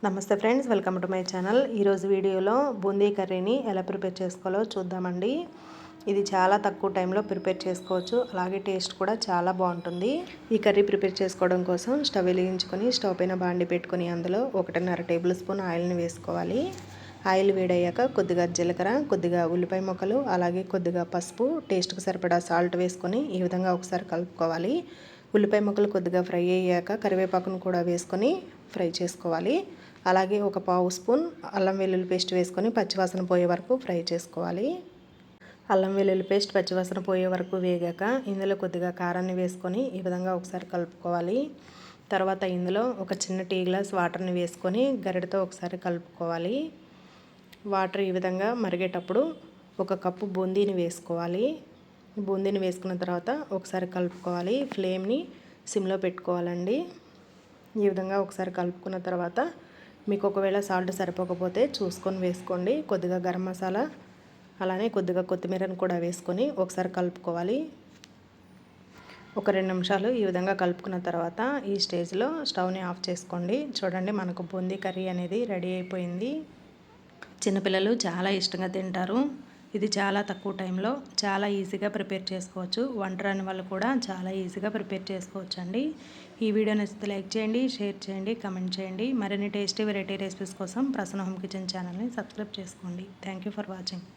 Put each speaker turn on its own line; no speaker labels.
నమస్తే friends, welcome to my channel. ఈరోజు వీడియోలో బూందీ కర్రీని ఎలా ప్రిపేర్ చేసుకోవాలో చూద్దామండి. ఇది చాలా తక్కువ టైంలో ప్రిపేర్ చేసుకోవచ్చు, అలాగే టేస్ట్ కూడా చాలా బాగుంటుంది. ఈ కర్రీ ప్రిపేర్ చేసుకోవడం కోసం స్టవ్ వెలిగించుకొని స్టవ్ పైన బాండి పెట్టుకొని అందులో 1.5 టేబుల్ స్పూన్ ఆయిల్ని వేసుకోవాలి. ఆయిల్ వేడయ్యాక కొద్దిగా జీలకర్ర, కొద్దిగా ఉల్లిపాయ ముక్కలు, అలాగే కొద్దిగా పసుపు, టేస్ట్కి సరిపడా సాల్ట్ వేసుకొని ఈ విధంగా ఒకసారి కలుపుకోవాలి. ఉల్లిపాయ ముక్కలు కొద్దిగా ఫ్రై అయ్యాక కరివేపాకును కూడా వేసుకొని ఫ్రై చేసుకోవాలి. అలాగే ఒక పావు స్పూన్ అల్లం వెల్లుల్లి పేస్ట్ వేసుకొని పచ్చివాసన పోయే వరకు ఫ్రై చేసుకోవాలి. అల్లం వెల్లుల్లి పేస్ట్ పచ్చివాసన పోయే వరకు వేగాక ఇందులో కొద్దిగా కారాన్ని వేసుకొని ఈ విధంగా ఒకసారి కలుపుకోవాలి. తర్వాత ఇందులో ఒక చిన్న టీ గ్లాస్ వాటర్ని వేసుకొని గరిటతో ఒకసారి కలుపుకోవాలి. వాటర్ ఈ విధంగా మరిగేటప్పుడు ఒక కప్పు బూందీని వేసుకోవాలి. బూందీని వేసుకున్న తర్వాత ఒకసారి కలుపుకోవాలి. ఫ్లేమ్ని సిమ్లో పెట్టుకోవాలండి. ఈ విధంగా ఒకసారి కలుపుకున్న తర్వాత మీకు ఒకవేళ సాల్ట్ సరిపోకపోతే చూసుకొని వేసుకోండి. కొద్దిగా గరం మసాలా, అలానే కొద్దిగా కొత్తిమీరను కూడా వేసుకొని ఒకసారి కలుపుకోవాలి. ఒక 2 నిమిషాలు ఈ విధంగా కలుపుకున్న తర్వాత ఈ స్టేజ్లో స్టవ్ని ఆఫ్ చేసుకోండి. చూడండి, మనకు బూందీ కర్రీ అనేది రెడీ అయిపోయింది. చిన్నపిల్లలు చాలా ఇష్టంగా తింటారు. ఇది చాలా తక్కువ టైంలో చాలా ఈజీగా ప్రిపేర్ చేసుకోవచ్చు. వంట రాని వాళ్ళు కూడా చాలా ఈజీగా ప్రిపేర్ చేసుకోవచ్చు అండి. ఈ వీడియో నచ్చితే లైక్ చేయండి, షేర్ చేయండి, కమెంట్ చేయండి. మరిన్ని టేస్టీ వెరైటీ రెసిపీస్ కోసం ప్రసన్న హోమ్ కిచెన్ ఛానల్ని సబ్స్క్రైబ్ చేసుకోండి. Thank you for watching.